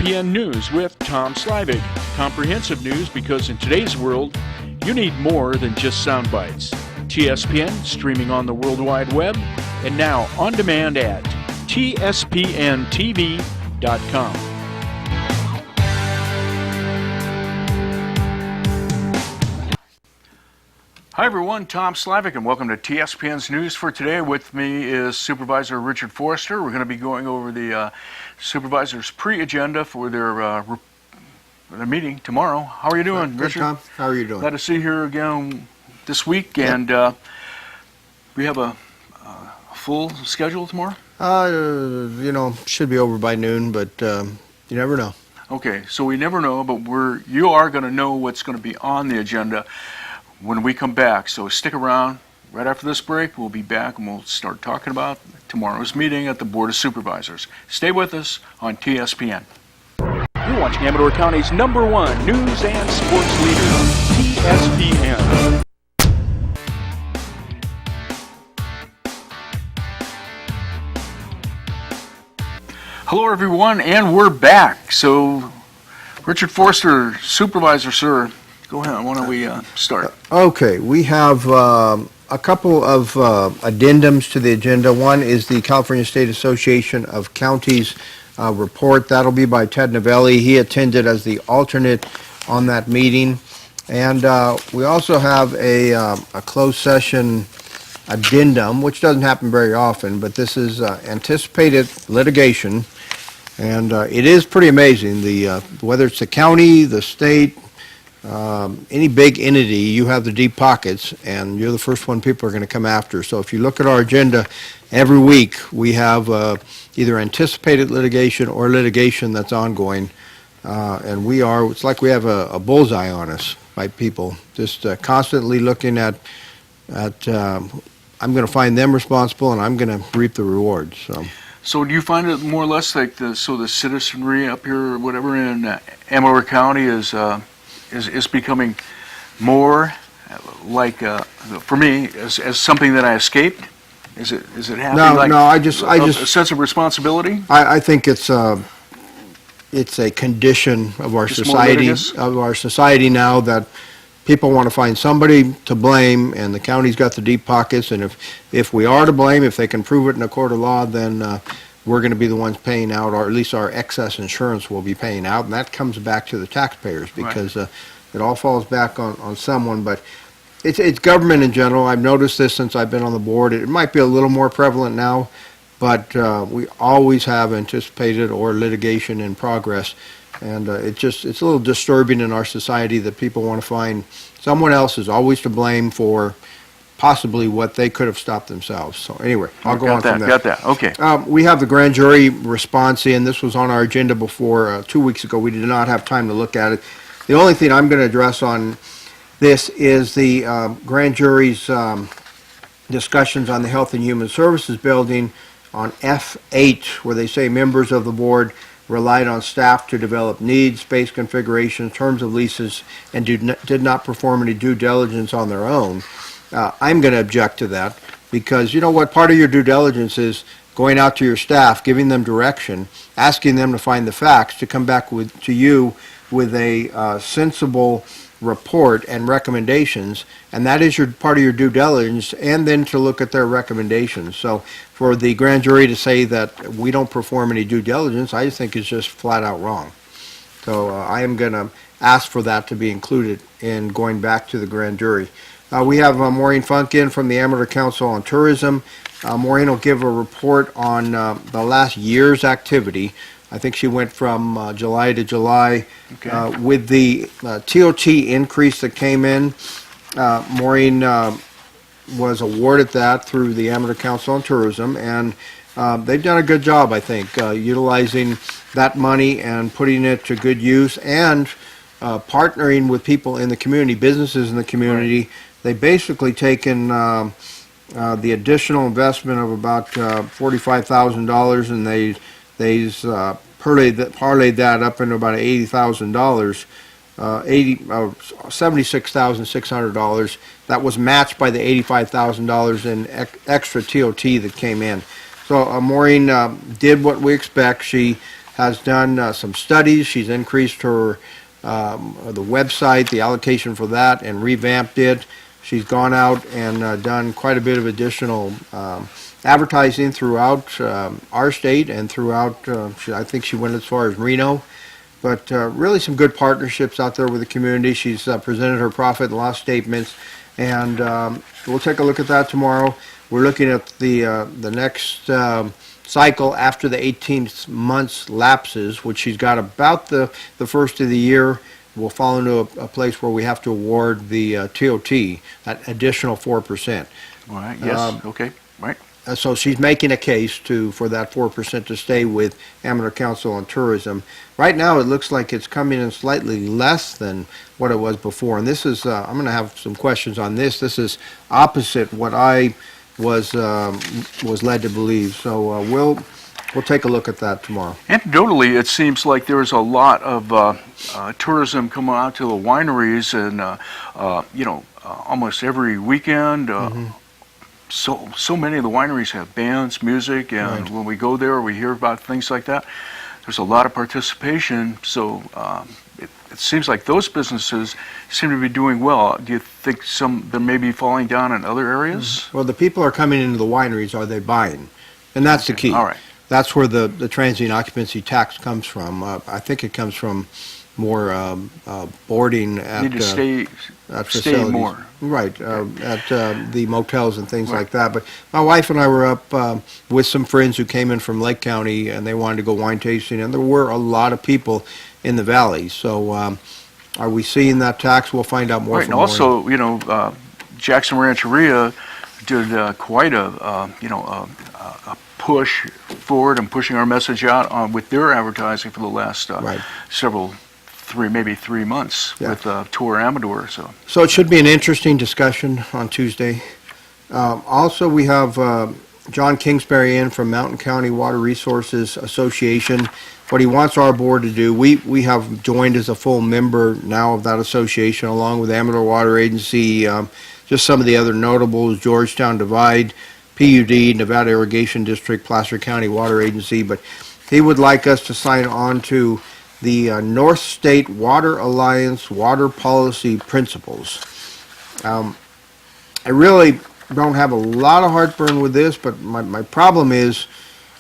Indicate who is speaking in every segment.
Speaker 1: TSPN News with Tom Slivick. Comprehensive news because in today's world, you need more than just sound bites. TSPN, streaming on the World Wide Web, and now on demand at TSPN TV.com. Hi everyone, Tom Slivick, and welcome to TSPN's News for today. With me is Supervisor Richard Forster. We're going to be going over the supervisors' pre-agenda for their meeting tomorrow. How are you doing, Richard?
Speaker 2: Good, Tom. How are you doing?
Speaker 1: Glad to see you here again this week, and we have a full schedule tomorrow?
Speaker 2: Should be over by noon, but you never know.
Speaker 1: Okay, so we never know, but you are going to know what's going to be on the agenda when we come back. So stick around. Right after this break, we'll be back and we'll start talking about tomorrow's meeting at the Board of Supervisors. Stay with us on TSPN. You're watching Amador County's #1 news and sports leader, TSPN. Hello everyone, and we're back. So, Richard Forster, Supervisor, sir, go ahead. Why don't we start?
Speaker 2: Okay, we have a couple of addendums to the agenda. One is the California State Association of Counties report. That'll be by Ted Novelli. He attended as the alternate on that meeting. And we also have a closed session addendum, which doesn't happen very often, but this is anticipated litigation. And it is pretty amazing, whether it's the county, the state, any big entity, you have the deep pockets, and you're the first one people are going to come after. So if you look at our agenda, every week we have either anticipated litigation or litigation that's ongoing, and it's like we have a bullseye on us by people, just constantly looking at I'm going to find them responsible, and I'm going to reap the rewards.
Speaker 1: So do you find it more or less like the citizenry up here, or whatever, in Amador County is becoming more like, for me, as something that I escaped? Is it happening? A sense of responsibility?
Speaker 2: I think it's a condition of our society now that people want to find somebody to blame, and the county's got the deep pockets, and if we are to blame, if they can prove it in a court of law, then we're going to be the ones paying out, or at least our excess insurance will be paying out, and that comes back to the taxpayers, because it all falls back on someone. But it's government in general. I've noticed this since I've been on the board. It might be a little more prevalent now, but we always have anticipated or litigation in progress. And it's a little disturbing in our society that people want to find someone else is always to blame for possibly what they could have stopped themselves. So anyway, I'll go on from there.
Speaker 1: Got that, okay.
Speaker 2: We have the grand jury response in. This was on our agenda before 2 weeks ago. We did not have time to look at it. The only thing I'm going to address on this is the grand jury's discussions on the Health and Human Services building on F8, where they say members of the board relied on staff to develop needs, space configurations, terms of leases, and did not perform any due diligence on their own. I'm going to object to that, because you know what, part of your due diligence is going out to your staff, giving them direction, asking them to find the facts, to come back to you with a sensible report and recommendations, and that is part of your due diligence, and then to look at their recommendations. So for the grand jury to say that we don't perform any due diligence, I think is just flat out wrong. So I am going to ask for that to be included in going back to the grand jury. We have Maureen Funkin from the Amador Council on Tourism. Maureen will give a report on the last year's activity. I think she went from July to July. Okay. With the TOT increase that came in. Maureen was awarded that through the Amador Council on Tourism, and they've done a good job, I think, utilizing that money and putting it to good use, and partnering with people in the community, businesses in the community. Right. They've basically taken the additional investment of about $45,000, and they parlayed that up into about $80,000, $76,600. That was matched by the $85,000 in extra TOT that came in. So Maureen did what we expect. She has done some studies. She's increased her the website, the allocation for that, and revamped it. She's gone out and done quite a bit of additional advertising throughout our state and throughout, I think she went as far as Reno. But really some good partnerships out there with the community. She's presented her profit and loss statements, and we'll take a look at that tomorrow. We're looking at the next cycle after the 18 months lapses, which she's got about the first of the year. We'll fall into a place where we have to award the TOT, that additional 4%.
Speaker 1: All right, yes, okay, right.
Speaker 2: So she's making a case for that 4% to stay with Amador Council on Tourism. Right now, it looks like it's coming in slightly less than what it was before. And this is, I'm going to have some questions on this. This is opposite what I was led to believe. So we'll take a look at that tomorrow.
Speaker 1: Anecdotally, it seems like there's a lot of tourism coming out to the wineries, and almost every weekend. So many of the wineries have bands, music, and
Speaker 2: Right.
Speaker 1: when we go there, we hear about things like that. There's a lot of participation, so it seems like those businesses seem to be doing well. Do you think they may be falling down in other areas?
Speaker 2: Well, the people are coming into the wineries. Are they buying? And that's the key.
Speaker 1: All right.
Speaker 2: That's where the transient occupancy tax comes from. I think it comes from more boarding at
Speaker 1: Need to stay
Speaker 2: facilities.
Speaker 1: more.
Speaker 2: Right, at the motels and things like that. But my wife and I were up with some friends who came in from Lake County, and they wanted to go wine tasting, and there were a lot of people in the valley. So are we seeing that tax? We'll find out more
Speaker 1: Right,
Speaker 2: from
Speaker 1: and also, Jackson Rancheria did quite a push forward and pushing our message out with their advertising for the last
Speaker 2: Right.
Speaker 1: maybe 3 months
Speaker 2: Yeah.
Speaker 1: with Tour Amador.
Speaker 2: So it should be an interesting discussion on Tuesday. Also, we have John Kingsbury in from Mountain County Water Resources Association. What he wants our board to do, we have joined as a full member now of that association, along with Amador Water Agency, just some of the other notables, Georgetown Divide, PUD, Nevada Irrigation District, Placer County Water Agency. But he would like us to sign on to the North State Water Alliance Water Policy Principles. I really don't have a lot of heartburn with this, but my problem is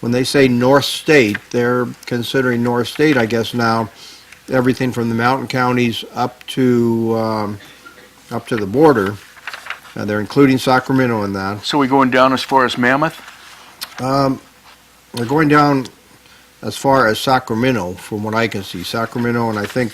Speaker 2: when they say North State, they're considering North State, I guess now, everything from the mountain counties up to the border. They're including Sacramento in that.
Speaker 1: So we going down as far as Mammoth?
Speaker 2: They're going down as far as Sacramento, from what I can see. Sacramento, and I think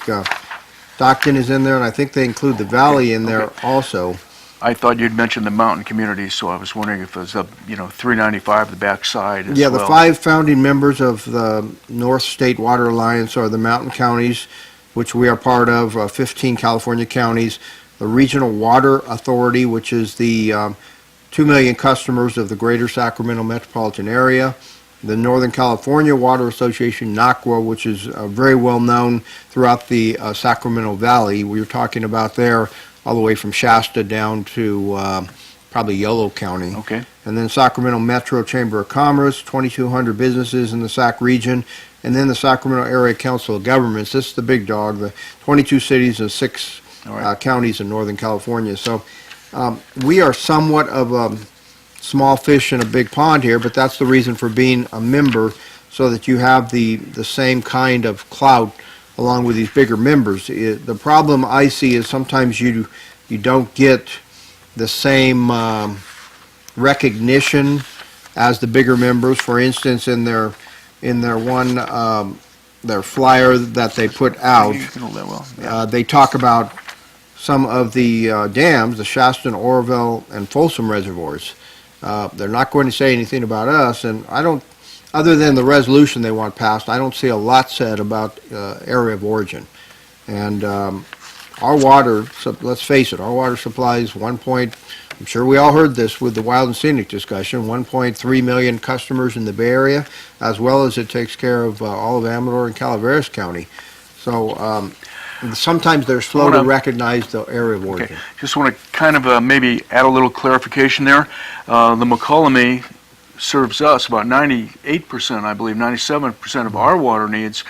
Speaker 2: Stockton is in there, and I think they include the valley in there also.
Speaker 1: I thought you'd mentioned the mountain communities, so I was wondering if it was up, 395, the backside as
Speaker 2: Yeah,
Speaker 1: well.
Speaker 2: the 5 founding members of the North State Water Alliance are the mountain counties, which we are part of, 15 California counties, the Regional Water Authority, which is the 2 million customers of the greater Sacramento metropolitan area, the Northern California Water Association, NACWA, which is very well known throughout the Sacramento Valley. We were talking about there all the way from Shasta down to probably Yolo County.
Speaker 1: Okay.
Speaker 2: And then Sacramento Metro Chamber of Commerce, 2,200 businesses in the Sac region, and then the Sacramento Area Council of Governments. This is the big dog, the 22 cities and 6 counties in Northern California. So we are somewhat of a small fish in a big pond here, but that's the reason for being a member, so that you have the same kind of clout along with these bigger members. The problem I see is sometimes you don't get the same recognition as the bigger members. For instance, in their their flyer that they put out,
Speaker 1: You can hold that well. Yeah.
Speaker 2: they talk about some of the dams, the Shasta, Oroville, and Folsom reservoirs. They're not going to say anything about us, and I don't, other than the resolution they want passed, I don't see a lot said about area of origin. And our water, let's face it, our water supply is I'm sure we all heard this with the Wild and Scenic discussion, 1.3 million customers in the Bay Area, as well as it takes care of all of Amador and Calaveras County. So sometimes they're slow to recognize the area of origin.
Speaker 1: Okay. Just want to kind of maybe add a little clarification there. The McCollum serves us about 98%, I believe, 97% of our water needs,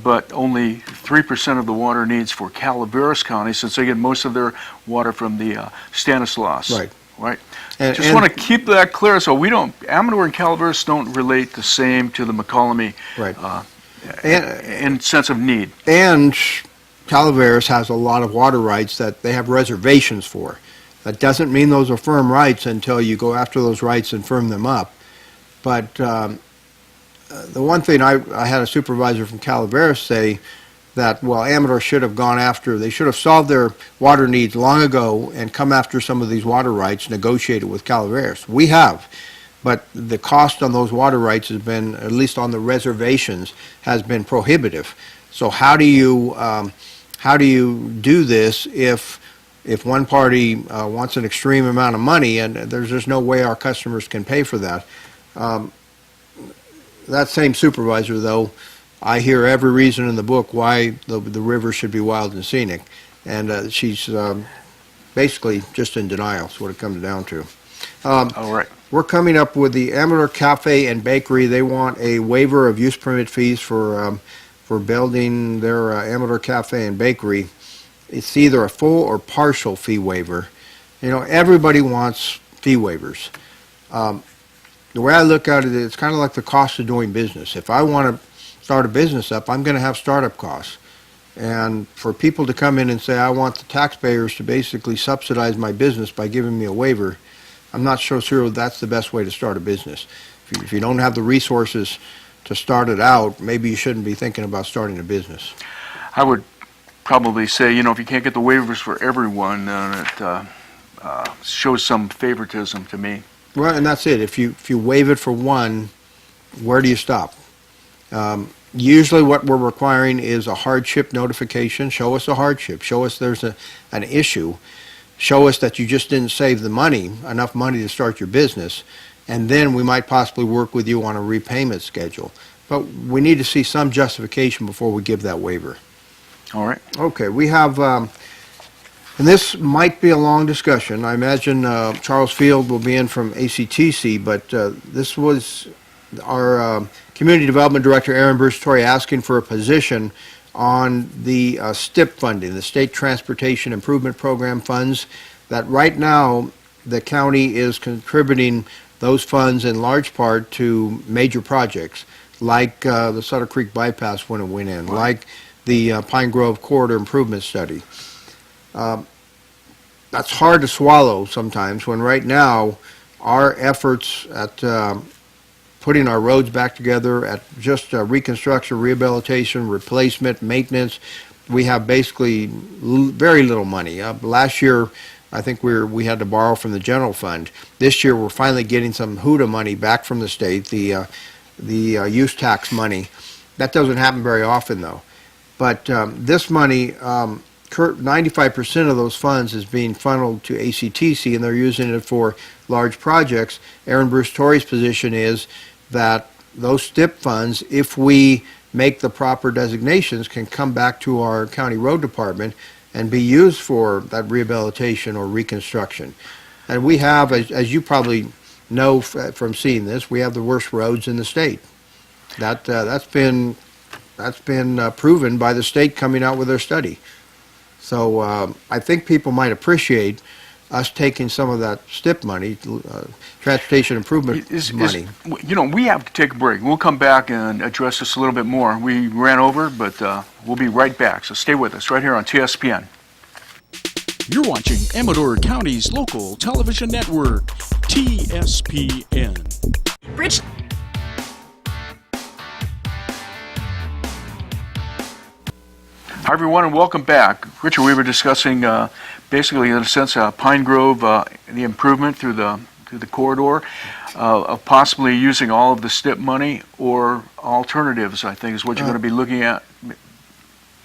Speaker 1: but only 3% of the water needs for Calaveras County, since they get most of their water from the Stanislaus.
Speaker 2: Right.
Speaker 1: Right.
Speaker 2: And-
Speaker 1: Just
Speaker 2: and-
Speaker 1: want to keep that clear, so we don't, Amador and Calaveras don't relate the same to the McCollum
Speaker 2: Right.
Speaker 1: in sense of need.
Speaker 2: And Calaveras has a lot of water rights that they have reservations for. That doesn't mean those are firm rights until you go after those rights and firm them up. But the one thing I had a supervisor from Calaveras say that, well, Amador should have gone after, they should have solved their water needs long ago and come after some of these water rights, negotiated with Calaveras. We have. But the cost on those water rights has been, at least on the reservations, has been prohibitive. So how do you do this if one party wants an extreme amount of money and there's just no way our customers can pay for that? That same supervisor, though, I hear every reason in the book why the river should be wild and scenic, and she's basically just in denial. Is what it comes down to.
Speaker 1: All right.
Speaker 2: We're coming up with the Amador Cafe and Bakery. They want a waiver of use permit fees for building their Amador Cafe and Bakery. It's either a full or partial fee waiver. You know, everybody wants fee waivers. The way I look at it, it's kind of like the cost of doing business. If I want to start a business up, I'm going to have startup costs. And for people to come in and say, I want the taxpayers to basically subsidize my business by giving me a waiver, I'm not so sure that's the best way to start a business. If you don't have the resources to start it out, maybe you shouldn't be thinking about starting a business.
Speaker 1: I would probably say, you know, if you can't get the waivers for everyone, then it shows some favoritism to me.
Speaker 2: Well, and that's it. If you waive it for one, where do you stop? Usually what we're requiring is a hardship notification. Show us a hardship. Show us there's an issue. Show us that you just didn't save the money, enough money to start your business, and then we might possibly work with you on a repayment schedule. But we need to see some justification before we give that waiver.
Speaker 1: All right.
Speaker 2: Okay, we have, and this might be a long discussion. I imagine Charles Field will be in from ACTC, but this was our Community Development Director, Aaron Bruce-Torrey, asking for a position on the STIP funding, the State Transportation Improvement Program funds, that right now the county is contributing those funds in large part to major projects, like the Sutter Creek Bypass when it went in, like the Pine Grove Corridor Improvement Study. That's hard to swallow sometimes when right now our efforts at putting our roads back together, at just reconstruction, rehabilitation, replacement, maintenance, we have basically very little money. Last year, I think we had to borrow from the general fund. This year, we're finally getting some HUDA money back from the state, the use tax money. That doesn't happen very often, though. But this money, 95% of those funds is being funneled to ACTC, and they're using it for large projects. Aaron Bruce-Torrey's position is that those STIP funds, if we make the proper designations, can come back to our county road department and be used for that rehabilitation or reconstruction. And we have, as you probably know from seeing this, we have the worst roads in the state. That's been proven by the state coming out with their study. So I think people might appreciate us taking some of that STIP money, transportation improvement money.
Speaker 1: You know, we have to take a break. We'll come back and address this a little bit more. We ran over, but we'll be right back. So stay with us right here on TSPN.
Speaker 3: You're watching Amador County's local television network, TSPN.
Speaker 4: Bridge.
Speaker 1: Hi, everyone, and welcome back. Richard, we were discussing basically, in a sense, Pine Grove, the improvement through the corridor, of possibly using all of the STIP money or alternatives, I think, is what you're going to be looking at.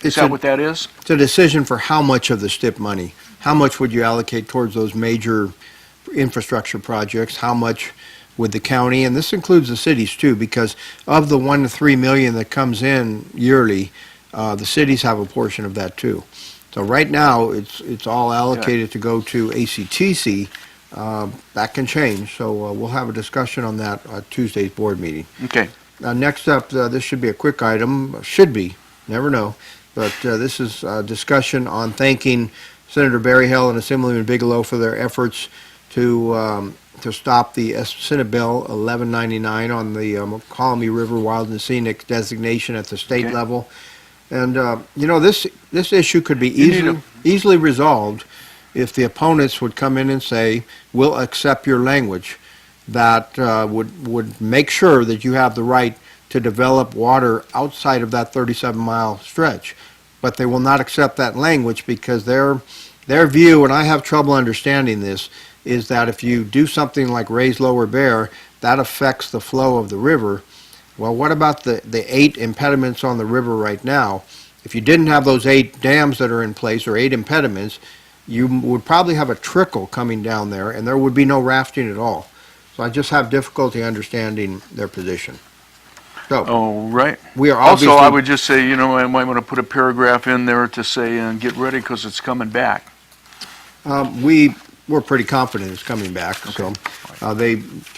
Speaker 1: Is that what that is?
Speaker 2: It's a decision for how much of the STIP money. How much would you allocate towards those major infrastructure projects? How much would the county, and this includes the cities too, because of the 1 to 3 million that comes in yearly, the cities have a portion of that too. So right now, it's all allocated to go to ACTC, That can change, so we'll have a discussion on that at Tuesday's board meeting.
Speaker 1: Okay.
Speaker 2: Next up, this should be a quick item, should be, never know, but this is a discussion on thanking Senator Berryhill and Assemblyman Bigelow for their efforts to stop the Senate Bill 1199 on the Colony River Wild and Scenic designation at the state
Speaker 1: Okay.
Speaker 2: level. And, this issue could be
Speaker 1: You need
Speaker 2: easily resolved if the opponents would come in and say, we'll accept your language that would make sure that you have the right to develop water outside of that 37-mile stretch. But they will not accept that language because their view, and I have trouble understanding this, is that if you do something like raise Lower Bear, that affects the flow of the river. Well, what about the 8 impediments on the river right now? If you didn't have those 8 dams that are in place, or 8 impediments, you would probably have a trickle coming down there, and there would be no rafting at all. So I just have difficulty understanding their position. So,
Speaker 1: Oh, right.
Speaker 2: we are
Speaker 1: Also,
Speaker 2: obviously...
Speaker 1: I would just say, I might want to put a paragraph in there to say, get ready because it's coming back.
Speaker 2: We're pretty confident it's coming back. So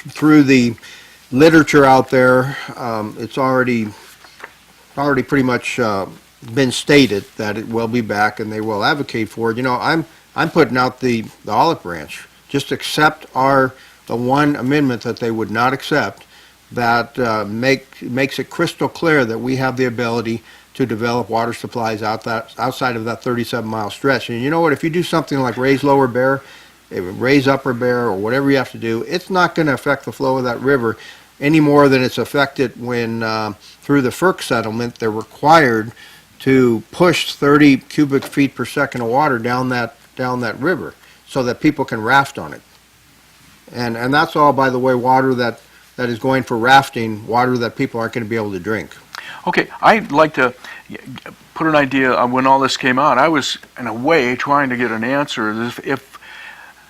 Speaker 2: through the literature out there, it's already pretty much been stated that it will be back, and they will advocate for it. I'm putting out the olive branch. Just accept the one amendment that they would not accept, that makes it crystal clear that we have the ability to develop water supplies outside of that 37-mile stretch. And you know what? If you do something like raise Lower Bear, raise Upper Bear, or whatever you have to do, it's not going to affect the flow of that river any more than it's affected when, through the FERC settlement, they're required to push 30 cubic feet per second of water down that river so that people can raft on it. And that's all, by the way, water that is going for rafting, water that people aren't going to be able to drink.
Speaker 1: Okay, I'd like to put an idea. When all this came out, I was, in a way, trying to get an answer.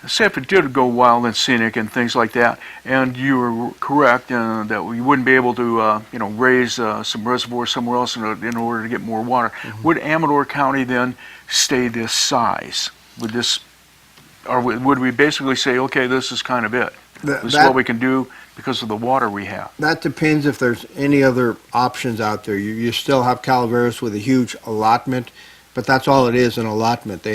Speaker 1: Say if it did go wild and scenic and things like that, and you were correct that we wouldn't be able to, raise some reservoirs somewhere else in order to get more water, would Amador County then stay this size? Or would we basically say, okay, this is kind of it? This is what we can do because of the water we have?
Speaker 2: That depends if there's any other options out there. You still have Calaveras with a huge allotment, but that's all it is, an allotment.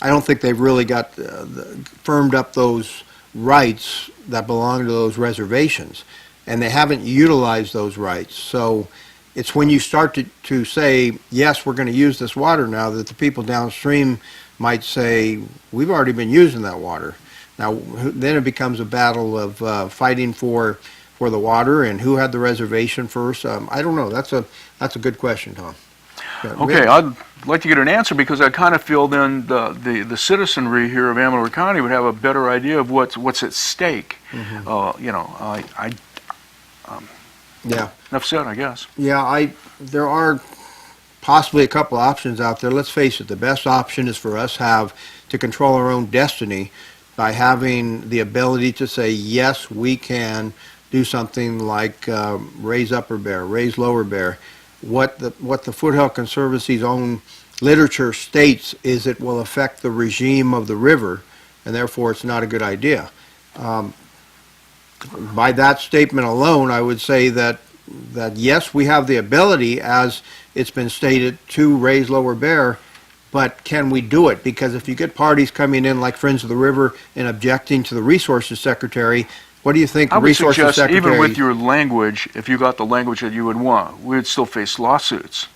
Speaker 2: I don't think they've really got firmed up those rights that belong to those reservations, and they haven't utilized those rights. So it's when you start to say, yes, we're going to use this water now, that the people downstream might say, we've already been using that water. Now, then it becomes a battle of fighting for the water and who had the reservation first. I don't know. That's a good question, Tom.
Speaker 1: Okay, I'd like to get an answer because I kind of feel then the citizenry here of Amador County would have a better idea of what's at stake.
Speaker 2: Yeah.
Speaker 1: Enough said, I guess.
Speaker 2: Yeah, there are possibly a couple options out there. Let's face it, the best option is for us to control our own destiny by having the ability to say, yes, we can do something like raise Upper Bear, raise Lower Bear. What the Foothill Conservancy's own literature states is it will affect the regime of the river, and therefore it's not a good idea. By that statement alone, I would say that yes, we have the ability, as it's been stated, to raise Lower Bear, but can we do it? Because if you get parties coming in like Friends of the River and objecting to the Resources Secretary, what do you think the Resources
Speaker 1: suggest,
Speaker 2: Secretary...
Speaker 1: even with your language, if you got the language that you would want, we would still face lawsuits.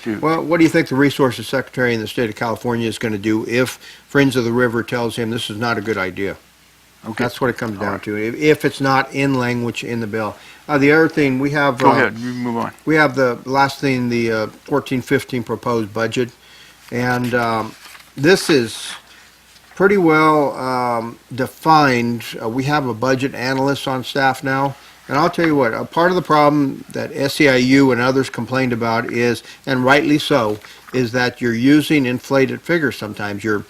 Speaker 2: Well, what do you think the Resources Secretary in the state of California is going to do if Friends of the River tells him this is not a good idea?
Speaker 1: Okay.
Speaker 2: That's what it comes down to, if it's not in language in the bill. The other thing, we have...
Speaker 1: Go ahead, you move on.
Speaker 2: We have the last thing, the 14-15 proposed budget, and this is pretty well defined. We have a budget analyst on staff now, and I'll tell you what, a part of the problem that SEIU and others complained about is, and rightly so, is that you're using inflated figures sometimes. Your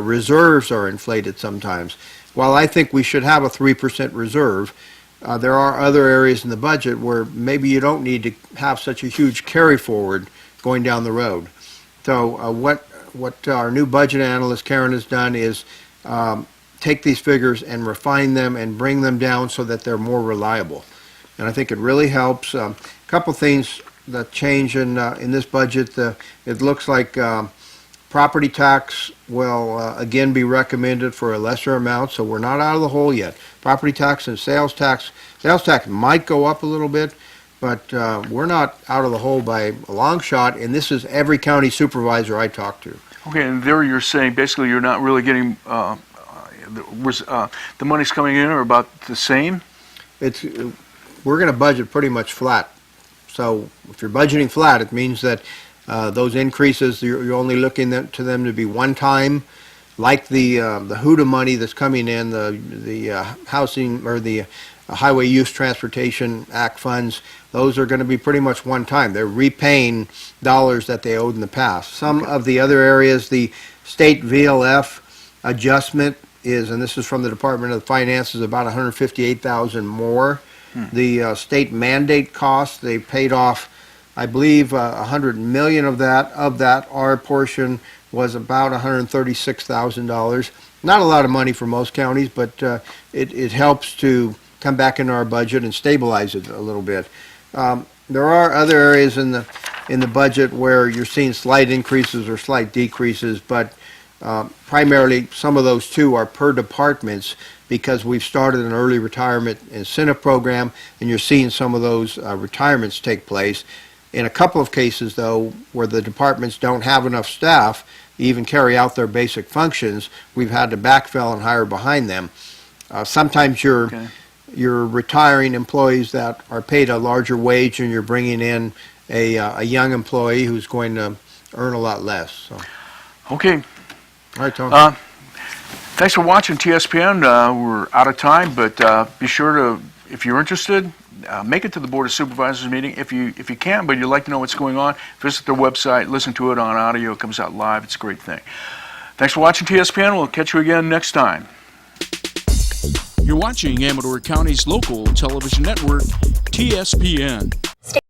Speaker 2: reserves are inflated sometimes. While I think we should have a 3% reserve, there are other areas in the budget where maybe you don't need to have such a huge carry forward going down the road. So what our new budget analyst Karen has done is take these figures and refine them and bring them down so that they're more reliable. And I think it really helps. A couple things that change in this budget. It looks like property tax will again be recommended for a lesser amount, so we're not out of the hole yet. Property tax and sales tax might go up a little bit, but we're not out of the hole by a long shot, and this is every county supervisor I talk to.
Speaker 1: Okay, and there you're saying basically you're not really getting, the money's coming in are about the same?
Speaker 2: We're going to budget pretty much flat. So if you're budgeting flat, it means that those increases, you're only looking to them to be one time, like the HUDA money that's coming in, the housing or the Highway Use Transportation Act funds. Those are going to be pretty much one time. They're repaying dollars that they owed in the past. Some of the other areas, the state VLF adjustment is, and this is from the Department of Finances, about $158,000 more. The state mandate costs, they paid off, I believe, $100 million of that. Of that, our portion was about $136,000. Not a lot of money for most counties, but it helps to come back into our budget and stabilize it a little bit. There are other areas in the budget where you're seeing slight increases or slight decreases, but primarily some of those too are per departments, because we've started an early retirement incentive program, and you're seeing some of those retirements take place. In a couple of cases, though, where the departments don't have enough staff to even carry out their basic functions, we've had to backfill and hire behind them. Sometimes you're retiring employees that are paid a larger wage, and you're bringing in a young employee who's going to earn a lot less. So.
Speaker 1: Okay.
Speaker 2: All right, Tom.
Speaker 1: Thanks for watching TSPN. We're out of time, but be sure to, if you're interested, make it to the Board of Supervisors meeting. If you can, but you'd like to know what's going on, visit their website, listen to it on audio. It comes out live. It's a great thing. Thanks for watching TSPN. We'll catch you again next time.
Speaker 3: You're watching Amador County's local television network, TSPN.